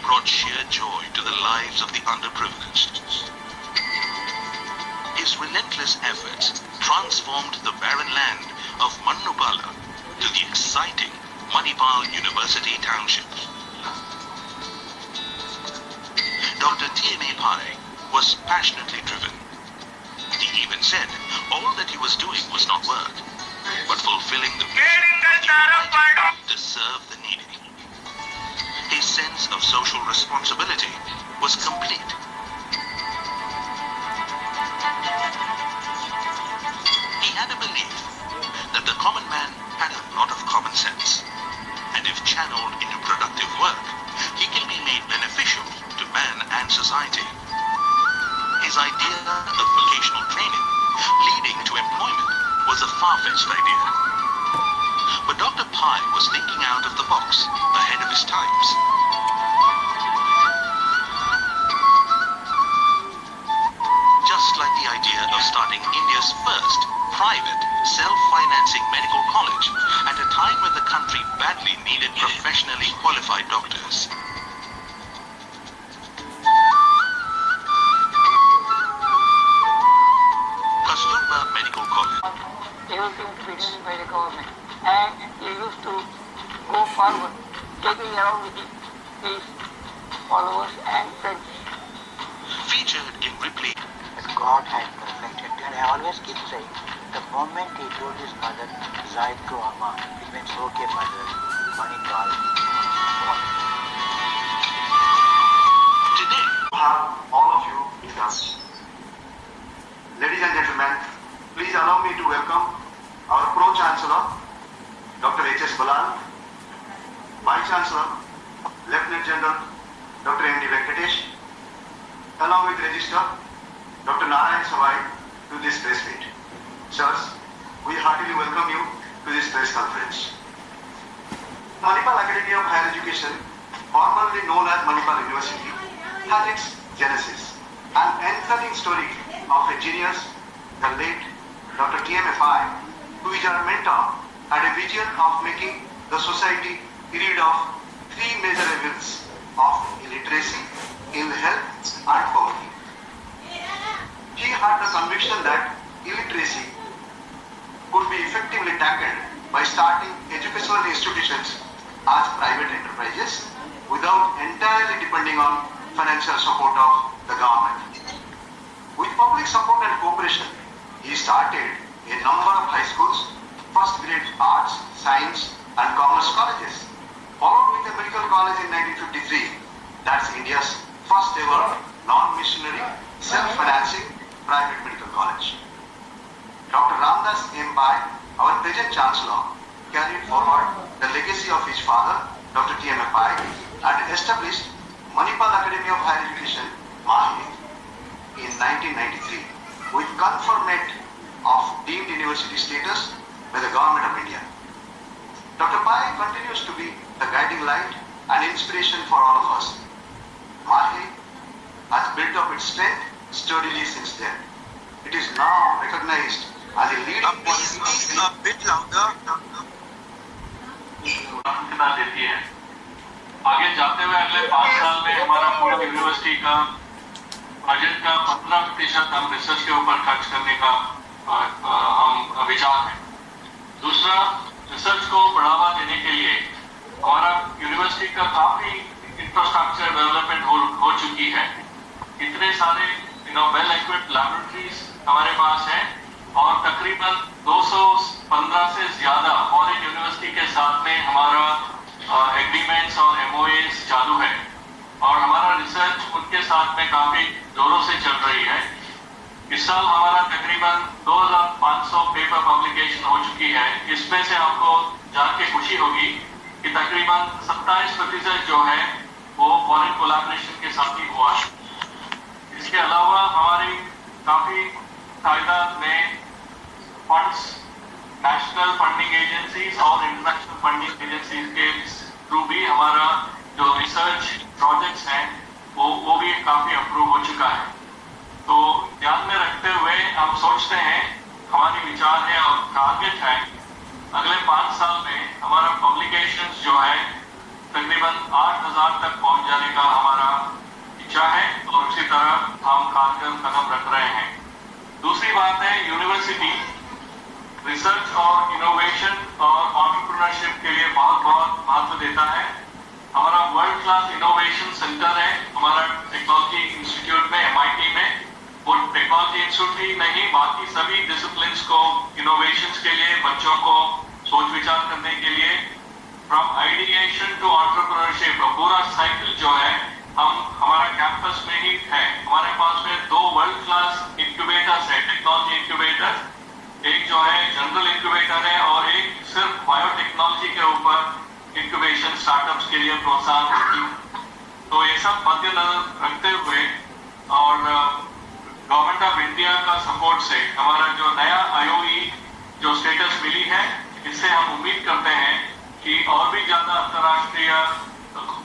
brought sheer joy to the lives of the underprivileged. His relentless efforts transformed the barren land of Mannupala to the exciting Manipal University Township. Dr. T.M.A. Pai was passionately driven. He even said all that he was doing was not work, but fulfilling the mission to serve the needy. His sense of social responsibility was complete. He had a belief that the common man had a lot of common sense, and if channeled into productive work, he can be made beneficial to man and society. His idea of vocational training leading to employment was a far-fetched idea. But Dr. Pai was thinking out of the box, ahead of his times. Just like the idea of starting India's first private, self-financing medical college at a time when the country badly needed professionally qualified doctors. Kasturba Medical College. Everything treated by the government, and he used to go forward, taking around with his followers and friends. Featured in Ripley. God had perfected, and I always keep saying, the moment he told his mother, Zaid ko Amma, it means okay mother, Manipal. Today, have all of you with us. Ladies and gentlemen, please allow me to welcome our Pro-Chancellor, Dr. H.S. Balal, Vice-Chancellor, Lieutenant General Dr. M.D. Venkatesh, along with Registrar Dr. Narayan Savai to this press meet. Sirs, we heartily welcome you to this press conference. Manipal Academy of Higher Education, formerly known as Manipal University, has its genesis, an enthralling story of a genius, the late Dr. T.M.A. Pai, who is our mentor, had a vision of making the society rid of three major evils of illiteracy, ill health, and poverty. He had the conviction that illiteracy could be effectively tackled by starting educational institutions as private enterprises without entirely depending on financial support of the government. With public support and cooperation, he started a number of high schools, first grade arts, science and commerce colleges, followed with a medical college in 1953. That's India's first ever non-missionary, self-financing private medical college. Dr. Ramdas M. Pai, our present Chancellor, carried forward the legacy of his father, Dr. T.M.A. Pai, and established Manipal Academy of Higher Education, Mahi, in 1993, with conferment of deemed university status by the Government of India. Dr. Pai continues to be the guiding light and inspiration for all of us. Mahi has built up its strength sturdily since then. It is now recognized as a leading a bit louder. देती है। आगे जाते हुए अगले 5 साल में हमारा पूरा यूनिवर्सिटी का बजट का 15% हम रिसर्च के ऊपर खर्च करने का हम विचार है। दूसरा, रिसर्च को बढ़ावा देने के लिए हमारा यूनिवर्सिटी का काफी इंफ्रास्ट्रक्चर डेवलपमेंट हो चुकी है। इतने सारे वेल इक्विप्ड लैबोरेटरीज हमारे पास हैं और तकरीबन 215 से ज्यादा फॉरेन यूनिवर्सिटी के साथ में हमारा एग्रीमेंट्स और एमओएस चालू है और हमारा रिसर्च उनके साथ में काफी जोरों से चल रही है। इस साल हमारा तकरीबन 2500 पेपर पब्लिकेशन हो चुकी है। इसमें से आपको जान के खुशी होगी कि तकरीबन 27% जो है वो फॉरेन कोलैबोरेशन के साथ ही हुआ है। इसके अलावा हमारी काफी तादाद में फंड्स नेशनल फंडिंग एजेंसीज और इंटरनेशनल फंडिंग एजेंसीज के थ्रू भी हमारा जो रिसर्च प्रोजेक्ट्स हैं वो भी काफी अप्रूव हो चुका है। तो ध्यान में रखते हुए हम सोचते हैं, हमारी विचार है और टारगेट है अगले 5 साल में हमारा पब्लिकेशंस जो है तकरीबन तकरीबन 8,000 तक पहुंच जाने का हमारा इच्छा है और उसी तरह हम कारगर कदम रख रहे हैं। दूसरी बात है, यूनिवर्सिटी रिसर्च और इनोवेशन और एंटरप्रेन्योरशिप के लिए बहुत महत्व देता है। हमारा वर्ल्ड क्लास इनोवेशन सेंटर है हमारा टेक्नोलॉजी इंस्टीट्यूट में, MIT में। वो टेक्नोलॉजी इंस्टीट्यूट ही नहीं, बाकी सभी डिसिप्लिन्स को इनोवेशंस के लिए, बच्चों को सोच विचार करने के लिए, फ्रॉम आइडिएशन टू एंटरप्रेन्योरशिप पूरा साइकिल जो है हमारा कैंपस में ही है। हमारे पास में 2 वर्ल्ड क्लास इंक्यूबेटर्स है, टेक्नोलॉजी इंक्यूबेटर। एक जो है जनरल इंक्यूबेटर है और एक सिर्फ बायोटेक्नोलॉजी के ऊपर इंक्यूबेशन स्टार्टअप्स के लिए प्रोत्साहन। तो ये सब मद्देनजर रखते हुए और गवर्नमेंट ऑफ इंडिया का सपोर्ट से हमारा जो नया IOE जो स्टेटस मिली है, इससे हम उम्मीद करते हैं कि और भी ज्यादा अंतर्राष्ट्रीय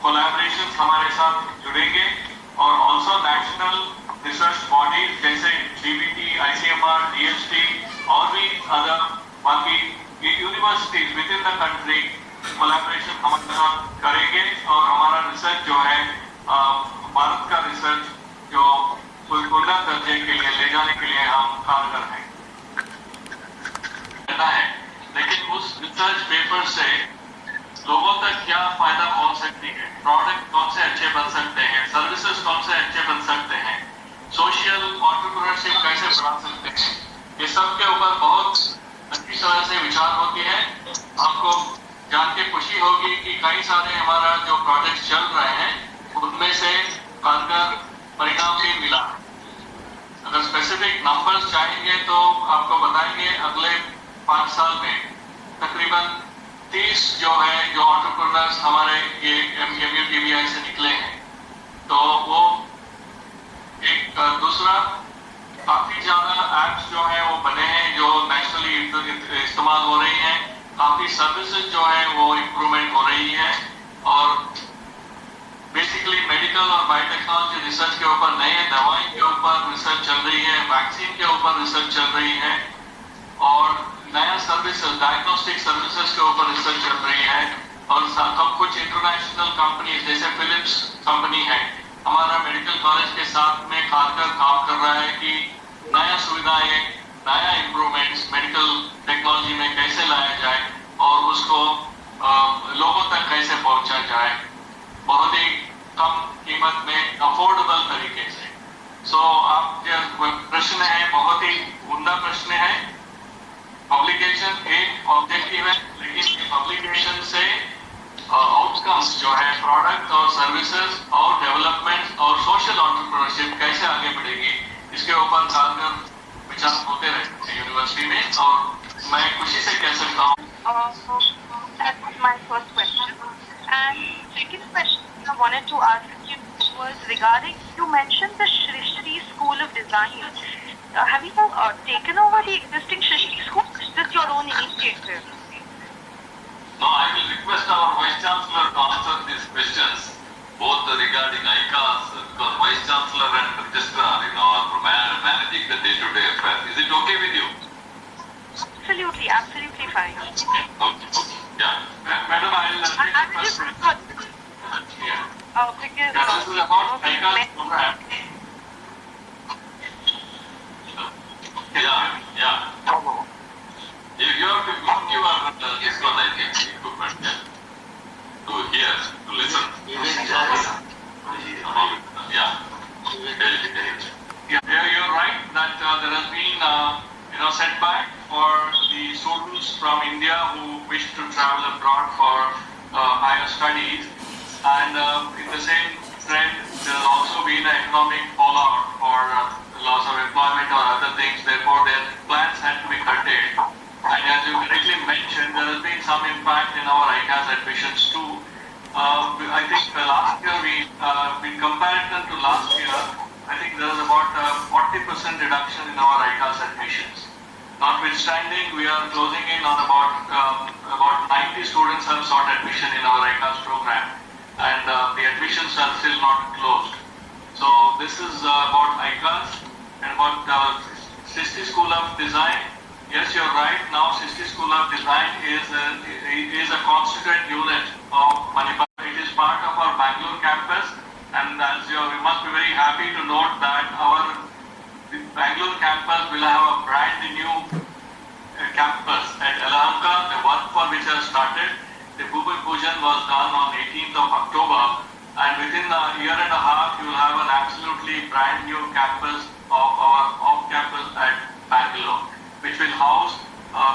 कोलैबोरेशंस हमारे साथ जुड़ेंगे और ऑल्सो नेशनल रिसर्च बॉडीज जैसे DBT, ICMR, DST और भी अदर बाकी universities with in the country collaboration हमारे साथ करेंगे और हमारा रिसर्च जो है भारत का रिसर्च जो उन्नत दर्जे के लिए ले जाने के लिए हम कारगर हैं। लेकिन उस रिसर्च पेपर से लोगों तक क्या फायदा पहुंच सकती है, प्रोडक्ट कौन से अच्छे बन सकते हैं, सर्विसेज कौन से अच्छे बन सकते हैं, सोशल एंटरप्रेन्योरशिप कैसे बढ़ा सकते हैं, ये सब के ऊपर बहुत अच्छी तरह से विचार होती है। आपको जान के खुशी होगी कि कई सारे हमारा जो प्रोजेक्ट चल रहे हैं उनमें से कारगर परिणाम भी मिला। अगर स्पेसिफिक नंबर्स चाहेंगे तो आपको बताएंगे, अगले 5 साल में तकरीबन 30 जो है जो एंटरप्रेन्योर्स हमारे ये MUTBI से निकले हैं। तो वो एक दूसरा काफी ज्यादा एप्स जो है वो बने हैं जो नेशनली इस्तेमाल हो रही हैं, काफी सर्विसेज जो है वो इम्प्रूवमेंट हो रही है और बेसिकली मेडिकल और बायोटेक्नोलॉजी रिसर्च के ऊपर, नए दवाई के ऊपर रिसर्च चल रही है, वैक्सीन के ऊपर रिसर्च चल रही है और नया सर्विसेज डायग्नोस्टिक सर्विसेज के ऊपर रिसर्च चल रही है। और कुछ इंटरनेशनल कंपनीज जैसे फिलिप्स कंपनी है हमारा मेडिकल कॉलेज के साथ में कारगर काम कर रहा है कि नया सुविधाएं, नया इम्प्रूवमेंट्स मेडिकल टेक्नोलॉजी में कैसे लाया जाए और उसको लोगों तक कैसे पहुंचा जाए बहुत ही कम कीमत में, अफोर्डेबल तरीके से। सो आप जो प्रश्न है बहुत ही उम्दा प्रश्न है। पब्लिकेशन एक ऑब्जेक्टिव है, लेकिन पब्लिकेशन से आउटकम्स जो है प्रोडक्ट और सर्विसेज और डेवलपमेंट और सोशल एंटरप्रेन्योरशिप कैसे आगे बढ़ेगी, इसके ऊपर कारगर विचार होते रहते हैं यूनिवर्सिटी में और मैं खुशी से कह सकता हूँ। That's my first question. And second question I wanted to ask you was regarding, you mentioned the Srishti School of Design. Have you taken over the existing Srishti School? Is this your own initiative? No, I will request our Vice Chancellor to answer these questions, both regarding ICAS, because Vice Chancellor and Registrar, are managing the day-to-day affairs. Is it okay with you? Absolutely fine. Okay. Yeah. Madam, I will take the first question. Yeah. Because This is about ICAS program. Yeah. You have to mute your this one, I think, equipment to hear, to listen. Yeah. Yeah, you're right that there has been setback for the students from India who wish to travel abroad for higher studies, and in the same trend there has also been an economic fallout for loss of employment or other things. Therefore, their plans had to be curtailed. And as you correctly mentioned, there has been some impact in our ICAS admissions too. I think last year in comparison to last year, I think there was about 40% reduction in our ICAS admissions. Notwithstanding, we are closing in on about 90 students have sought admission in our ICAS program, and the admissions are still not closed. So this is about ICAS and about Srishti School of Design. Yes, you're right. Now Srishti School of Design is a constituent unit of Manipal. It is part happy to note that our Bangalore campus will have a brand new campus at Yelahanka, the work for which has started. The Bhumi Pujan was done on 18th of October, and within a year and a half, you will have an absolutely brand new campus of our off-campus at Bangalore, which will house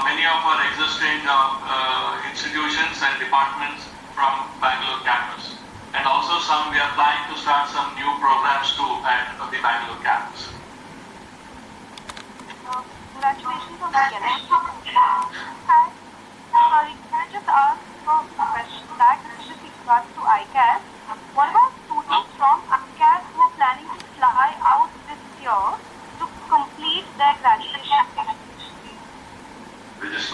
many of our existing institutions and departments from Bangalore campus. And also we are planning to start some new programs too at the Bangalore campus. Congratulations on the Ganesh. And sorry, can I just ask a question that with regards to ICAS? What about students from ICAS who are planning to fly out this year to complete their graduation? Yes,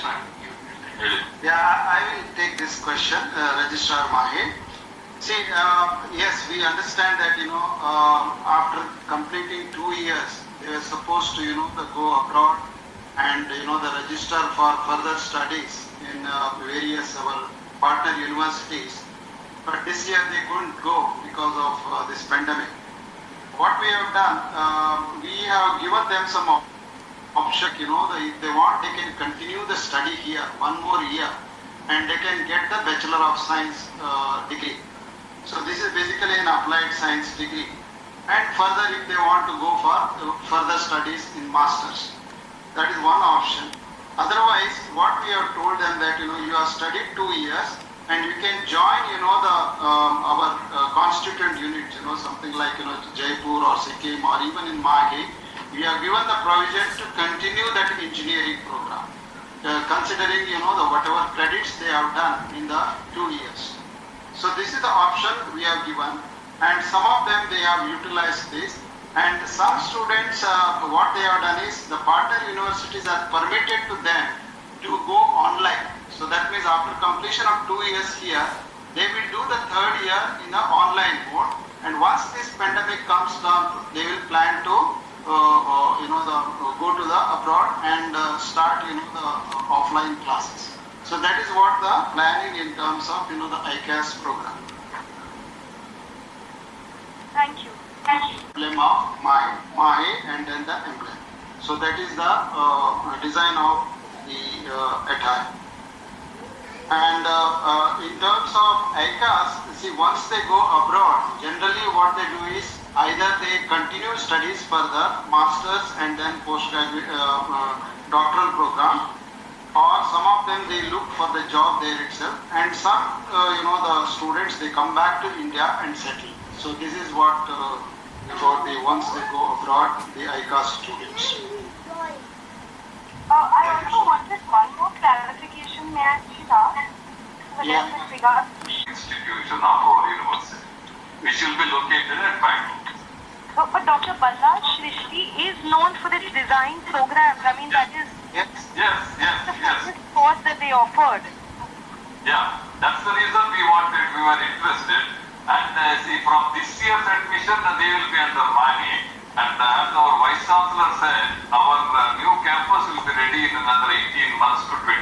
ma'am. Yeah, I will take this question, Registrar Mahe. See, yes, we understand that, after completing 2 years, they were supposed to, go abroad and, the register for further studies in various our partner universities. But this year they couldn't go because of this pandemic. What we have done, we have given them some option, if they want, they can continue the study here 1 more year and they can get the Bachelor of Science degree. So this is basically an applied science degree. And further, if they want to go for further studies in masters, that is one option. Otherwise, what we have told them that you have studied 2 years and you can join our constituent units, something like Jaipur or Sikkim or even in Mahe. We have given the provision to continue that engineering program, considering whatever credits they have done in the 2 years. So this is the option we have given, and some of them they have utilized this, and some students what they have done is the partner universities are permitted to them to go online. So that means after completion of 2 years here, they will do the 3rd year in an online mode, and once this pandemic comes down, they will plan to go to the abroad and start the offline classes. So that is what the planning in terms of the ICAS program. Thank you. Emblem of Mahe and then the emblem. So that is the design of the attire. And in terms of ICAS, see, once they go abroad, generally what they do is either they continue studies further, masters and then postgraduate doctoral program, or some of them they look for the job there itself, and some the students they come back to India and settle. So this is what once they go abroad, the ICAS students. I also wanted one more clarification, may I please ask? Yeah. With regards to Institution of our university, which will be located at Bangalore. but Dr. Ballal Shrishti is known for its design programs. I mean, that is Yes. the course that they offered. Yeah, that's the reason we were interested. And see, from this year's admission, they will be under Mahe. And as our Vice Chancellor said, our new campus will be ready in another 18 months to 20